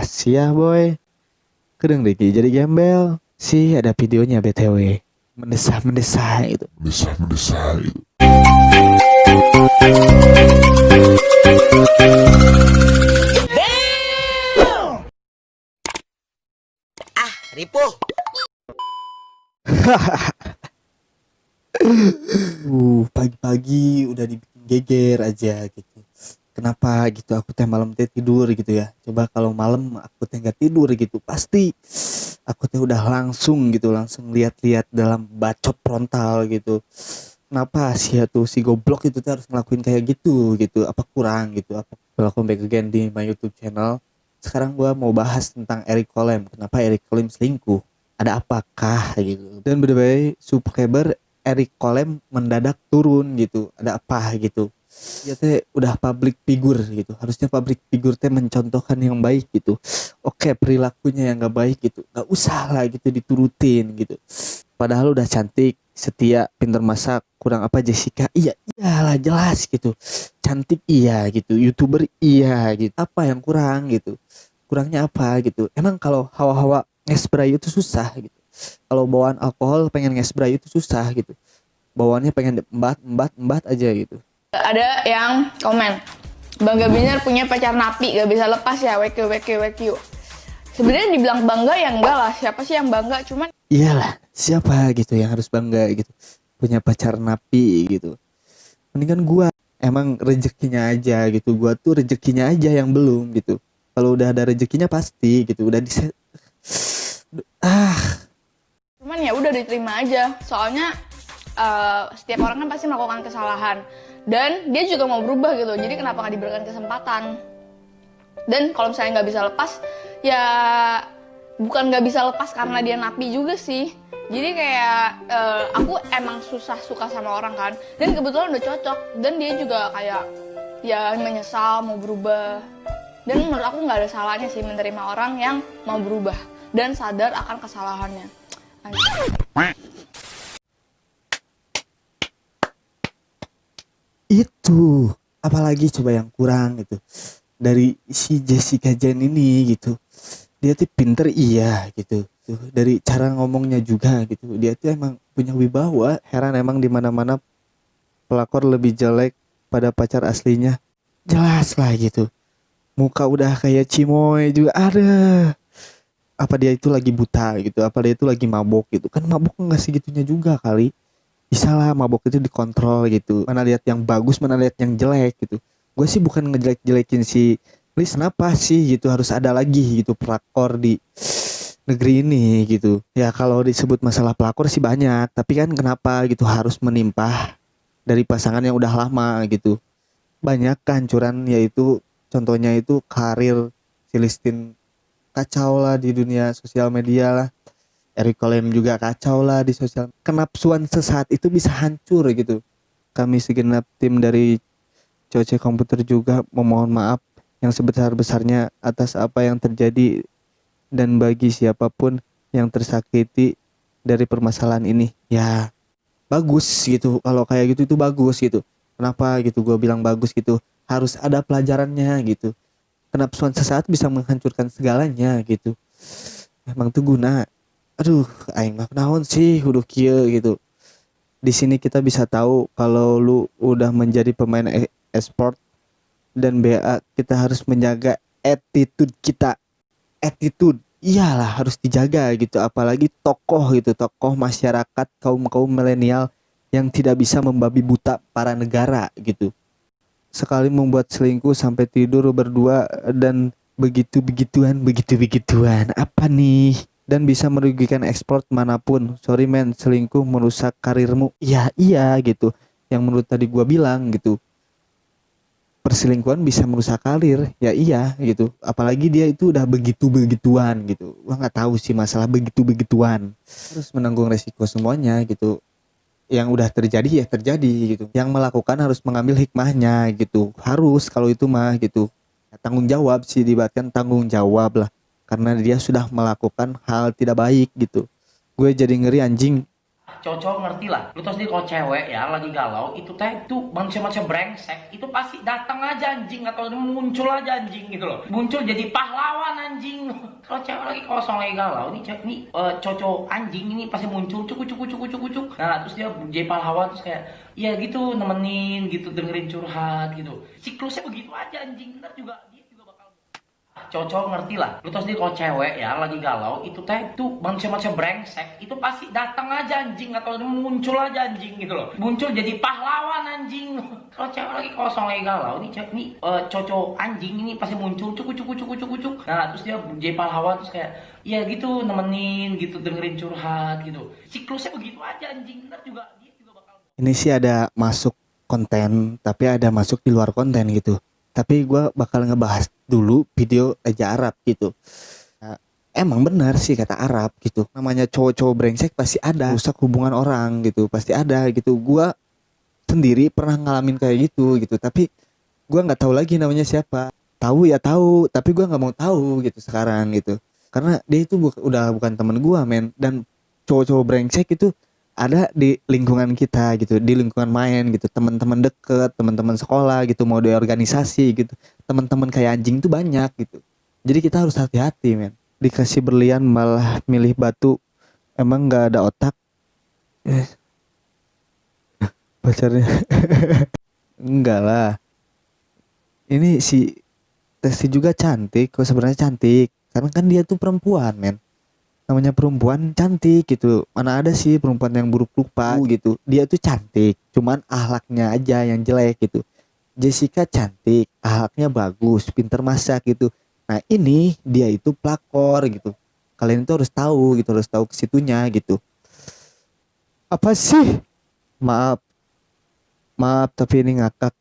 Sia boy, kedeng Ricky jadi gembel. Sih ada videonya BTW. Mendesah-mendesah itu. Ripuh. Pagi-pagi udah dibikin geger aja gitu. Kenapa gitu aku teh malam teh tidur gitu ya. Coba kalau malam aku teh nggak tidur gitu, pasti aku teh udah langsung gitu, langsung lihat-lihat dalam bacot frontal gitu. Kenapa sih tuh si goblok itu tuh harus ngelakuin kayak gitu, apa kurang gitu. Apa welcome back again di my YouTube channel. Sekarang gua mau bahas tentang Eric Colem. Kenapa Eric Colem selingkuh? Ada apakah gitu. Dan by the way, subscriber Eric Colem mendadak turun gitu. Ada apa gitu. Dia teh udah public figure gitu. Harusnya public figure teh mencontohkan yang baik gitu. Oke, perilakunya yang gak baik gitu, gak usah lah gitu diturutin gitu. Padahal udah cantik, setia, pintar masak, kurang apa Jessica? Iya, iyalah jelas gitu. Cantik iya gitu, YouTuber iya gitu. Apa yang kurang gitu? Kurangnya apa gitu? Emang kalau hawa-hawa ngesbray itu susah gitu. Kalau bawaan alkohol pengen ngesbray itu susah gitu. Bawaannya pengen embat aja gitu. Ada yang komen, Bangga Binar punya pacar napi, gak bisa lepas ya, WQ. Sebenarnya dibilang bangga ya enggak lah, siapa sih yang bangga, cuman Iyalah, siapa gitu yang harus bangga gitu punya pacar napi gitu. Mendingan gua emang rezekinya aja gitu. Gua tuh rezekinya aja yang belum gitu. Kalau udah ada rezekinya pasti gitu, udah di cuman ya udah diterima aja. Soalnya setiap orang kan pasti melakukan kesalahan dan dia juga mau berubah gitu. Jadi kenapa nggak diberikan kesempatan? Dan kalau misalnya nggak bisa lepas, ya bukan nggak bisa lepas karena dia napi juga sih. Jadi kayak aku emang susah suka sama orang kan, dan kebetulan udah cocok, dan dia juga kayak ya menyesal mau berubah. Dan menurut aku nggak ada salahnya sih menerima orang yang mau berubah dan sadar akan kesalahannya. itu. Apalagi coba yang kurang gitu dari si Jessica Jen ini gitu. Dia tuh pinter iya gitu. Tuh, dari cara ngomongnya juga gitu. Dia tuh emang punya wibawa. Heran emang di mana-mana pelakor lebih jelek pada pacar aslinya. Jelas lah gitu. Muka udah kayak Cimoy juga ada. Apa dia itu lagi buta gitu? Apa dia itu lagi mabok gitu? Kan mabok nggak segitunya juga kali. Bisa lah mabok itu dikontrol gitu. Mana lihat yang bagus, mana lihat yang jelek gitu. Gue sih bukan ngejelek-jelekin si Liz, kenapa sih gitu harus ada lagi gitu pelakor di negeri ini gitu. Ya kalau disebut masalah pelakor sih banyak, tapi kan kenapa gitu harus menimpa dari pasangan yang udah lama gitu. Banyak kehancuran, yaitu contohnya itu karir Celestine kacau lah di dunia sosial media lah. Eric Colem juga kacau lah di sosial. Kenapsuan sesaat itu bisa hancur gitu. Kami segenap tim dari Coce Komputer juga memohon maaf yang sebesar-besarnya atas apa yang terjadi dan bagi siapapun yang tersakiti dari permasalahan ini. Ya bagus gitu, kalau kayak gitu itu bagus gitu. Kenapa gitu gue bilang bagus gitu, harus ada pelajarannya gitu. Kenapsuan sesaat bisa menghancurkan segalanya gitu. Emang tuh guna. Aduh, aing mah naon sih kudu kieu gitu. Di sini kita bisa tahu kalau lu udah menjadi pemain e-sport dan BA, kita harus menjaga attitude kita. Attitude iyalah harus dijaga gitu, apalagi tokoh gitu, tokoh masyarakat kaum milenial yang tidak bisa membabi buta para negara gitu. Sekali membuat selingkuh sampai tidur berdua dan begitu-begituan apa nih, dan bisa merugikan ekspor manapun. Sorry men, selingkuh merusak karirmu. Iya gitu. Yang menurut tadi gua bilang gitu. Perselingkuhan bisa merusak karir. Ya iya gitu. Apalagi dia itu udah begitu-begituan gitu. Gua nggak tahu sih masalah begitu-begituan. Harus menanggung resiko semuanya gitu. Yang udah terjadi ya terjadi gitu. Yang melakukan harus mengambil hikmahnya gitu. Harus kalau itu mah gitu. Tanggung jawab sih, dibatkan tanggung jawab lah. Karena dia sudah melakukan hal tidak baik gitu. Gue jadi ngeri anjing. cowok ngerti lah. Lu tau sendiri kalau cewek ya lagi galau itu teh tuh manusia-manusia brengsek itu pasti datang aja anjing atau muncul aja anjing gitu loh. Muncul jadi pahlawan anjing. Kalau cewek lagi kosong lagi galau nih cowok anjing ini pasti muncul cuk. Nah terus dia jadi pahlawan terus kayak ya gitu nemenin gitu dengerin curhat gitu. Siklusnya begitu aja anjing. Ntar juga dia juga bakal cowok ngerti lah. Lu tau sendiri kalau cewek ya lagi galau itu teh tuh manusia-manusia brengsek itu pasti datang aja anjing atau muncul aja anjing gitu loh. Muncul jadi pahlawan anjing. Kalau cewek lagi kosong lagi galau nih cowok anjing ini pasti muncul cuk. Nah terus dia jadi pahlawan terus kayak ya gitu nemenin gitu dengerin curhat gitu. Siklusnya begitu aja anjing. Ntar juga dia juga bakal Ini sih ada masuk konten tapi ada masuk di luar konten gitu. Tapi gue bakal ngebahas dulu video Raja Arab gitu. Nah, emang benar sih kata Arab gitu. Namanya cowok-cowok brengsek pasti ada. Rusak hubungan orang gitu. Pasti ada gitu. Gue sendiri pernah ngalamin kayak gitu. Tapi gue nggak tahu lagi namanya siapa. Tahu ya tahu. Tapi gue nggak mau tahu gitu sekarang gitu. Karena dia itu udah bukan teman gue men. Dan cowok-cowok brengsek itu ada di lingkungan kita gitu, di lingkungan main gitu, teman-teman deket, teman-teman sekolah gitu, mau di organisasi gitu, teman-teman kayak anjing tuh banyak gitu. Jadi kita harus hati-hati men. Dikasih berlian malah milih batu, emang nggak ada otak? Pacarnya enggak lah. Ini si Testi juga cantik, kok sebenarnya cantik, karena kan dia tuh perempuan men. Namanya perempuan cantik gitu, mana ada sih perempuan yang buruk rupa gitu. Dia tuh cantik, cuman ahlaknya aja yang jelek gitu. Jessica cantik, ahlaknya bagus, pinter masak gitu. Nah ini dia itu pelakor gitu. Kalian itu harus tahu gitu, harus tahu kesitunya gitu. Apa sih? Maaf tapi ini ngakak.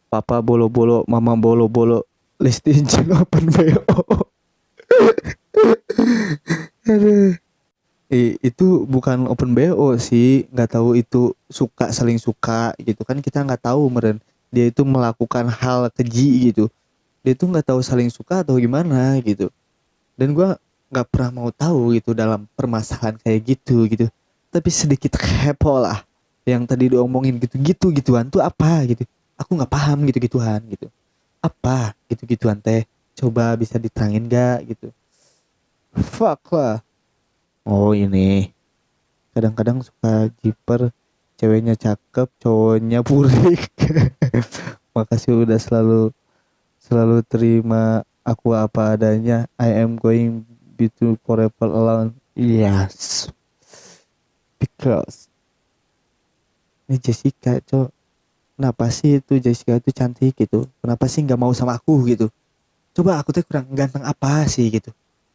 Papa bolo-bolo, mama bolo-bolo, listing open BO. Aduh. Itu bukan open BO sih, nggak tahu itu suka saling suka gitu kan, kita nggak tahu meren dia itu melakukan hal keji gitu, dia itu nggak tahu saling suka atau gimana gitu, dan gue nggak pernah mau tahu gitu dalam permasalahan kayak gitu. Tapi sedikit kepo lah yang tadi diomongin gituan tuh apa gitu, aku nggak paham gituan gitu, apa gituan teh, coba bisa diterangin gak gitu. Fuck lah. Oh ini kadang-kadang suka jiper, ceweknya cakep, cowoknya burik. Makasih udah selalu terima aku apa adanya. I am going be to forever alone. Yes. Because ini Jessica, kenapa sih itu Jessica itu cantik gitu? Kenapa sih nggak mau sama aku gitu? Coba aku tuh kurang ganteng apa sih gitu?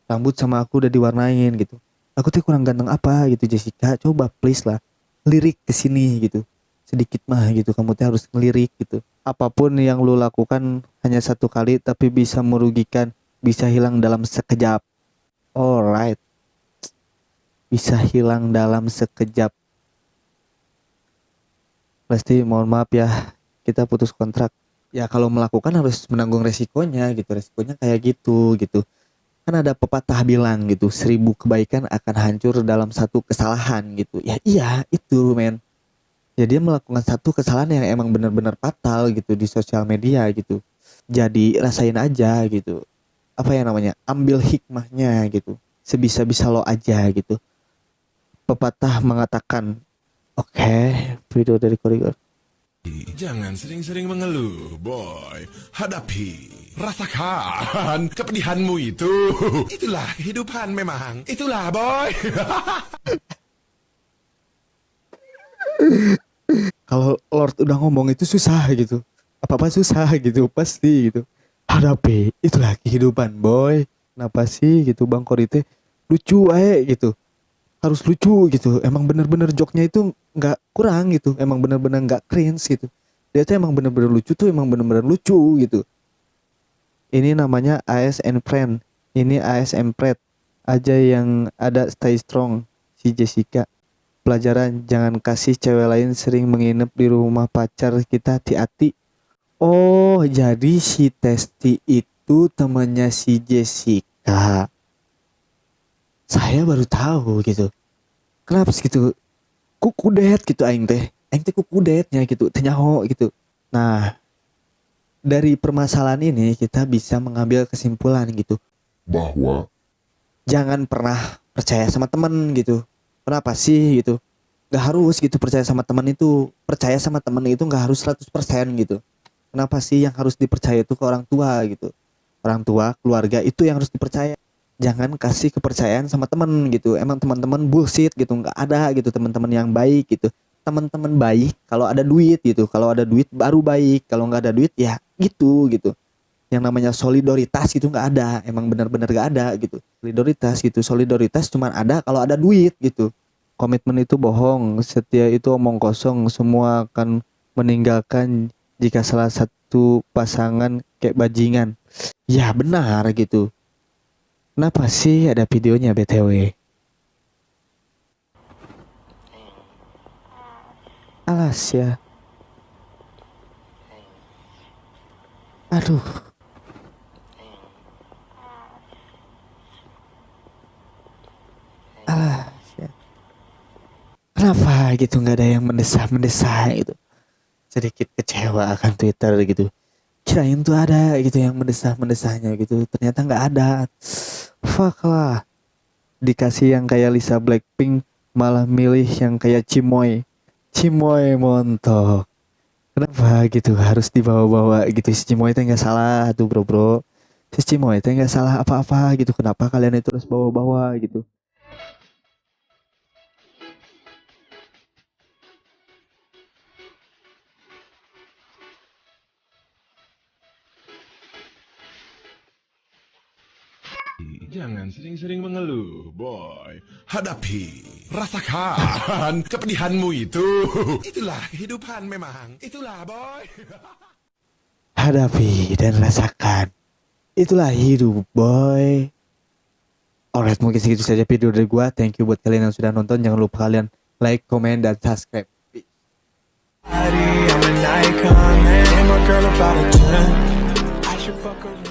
Rambut sama aku udah diwarnain gitu. Aku tuh kurang ganteng apa gitu Jessica? Coba please lah, lirik ke sini gitu. Sedikit mah gitu, kamu tuh harus ngelirik gitu. Apapun yang lu lakukan hanya satu kali tapi bisa merugikan, bisa hilang dalam sekejap. Alright. Bisa hilang dalam sekejap. Pasti mohon maaf ya, kita putus kontrak. Ya kalau melakukan harus menanggung resikonya gitu. Resikonya kayak gitu. Kan ada pepatah bilang gitu, 1000 kebaikan akan hancur dalam satu kesalahan gitu. Ya iya itu men. Ya dia melakukan satu kesalahan yang emang benar-benar fatal gitu di sosial media gitu. Jadi rasain aja gitu. Apa ya namanya? Ambil hikmahnya gitu. Sebisa-bisa lo aja gitu. Pepatah mengatakan, oke, video dari koridor. Jangan sering-sering mengeluh, boy. Hadapi, rasakan kepedihanmu itu. Itulah kehidupan memang. Itulah, boy. Kalau Lord udah ngomong itu susah gitu. Apa-apa susah gitu, pasti gitu. Hadapi, itulah kehidupan, boy. Kenapa sih gitu Bang Korite? Lucu aja gitu. Harus lucu gitu, emang bener-bener joknya itu nggak kurang gitu, emang bener-bener nggak cringe gitu, dia tuh emang bener-bener lucu tuh emang bener-bener lucu gitu. Ini namanya ASN friend, ini ASM pret aja yang ada stay strong. Si Jessica, pelajaran jangan kasih cewek lain sering menginap di rumah pacar kita, hati-hati. Oh jadi si Testi itu temannya si Jessica. Saya baru tahu gitu. kenapa gitu kukudet gitu aing teh kukudetnya gitu teh nyaho gitu. Nah, dari permasalahan ini kita bisa mengambil kesimpulan gitu bahwa jangan pernah percaya sama temen gitu. Kenapa sih gitu? Gak harus gitu percaya sama temen itu. Percaya sama temen itu gak harus 100% gitu. Kenapa sih yang harus dipercaya itu ke orang tua gitu? Orang tua, keluarga itu yang harus dipercaya. Jangan kasih kepercayaan sama temen gitu. Emang teman-teman bullshit gitu. Gak ada gitu teman-teman yang baik gitu. Teman-teman baik kalau ada duit gitu. Kalau ada duit baru baik. Kalau gak ada duit ya gitu. Yang namanya solidaritas gitu nggak ada, emang benar-benar nggak ada gitu. Solidaritas cuma ada kalau ada duit gitu. Komitmen itu bohong, setia itu omong kosong, semua akan meninggalkan jika salah satu pasangan kayak bajingan. Ya benar gitu. Kenapa sih ada videonya BTW? Alas ya. Aduh. Alah, ya. Kenapa gitu nggak ada yang mendesah gitu? Sedikit kecewa akan Twitter gitu. Kirain tuh ada gitu yang mendesahnya gitu. Ternyata nggak ada. Fuck lah. Dikasih yang kayak Lisa Blackpink malah milih yang kayak Cimoy montok. Kenapa gitu harus dibawa-bawa gitu? Si Cimoy teh nggak salah tuh bro. Si Cimoy teh nggak salah apa-apa gitu. Kenapa kalian itu terus bawa-bawa gitu? Jangan sering-sering mengeluh, boy. Hadapi, rasakan kepedihanmu itu. Itulah kehidupan memang. Itulah, boy. Hadapi dan rasakan. Itulah hidup, boy. Alright, mungkin segitu saja video dari gua. Thank you buat kalian yang sudah nonton. Jangan lupa kalian like, comment, dan subscribe. I'm an icon, man. And my girl about a 10. I should fuck her.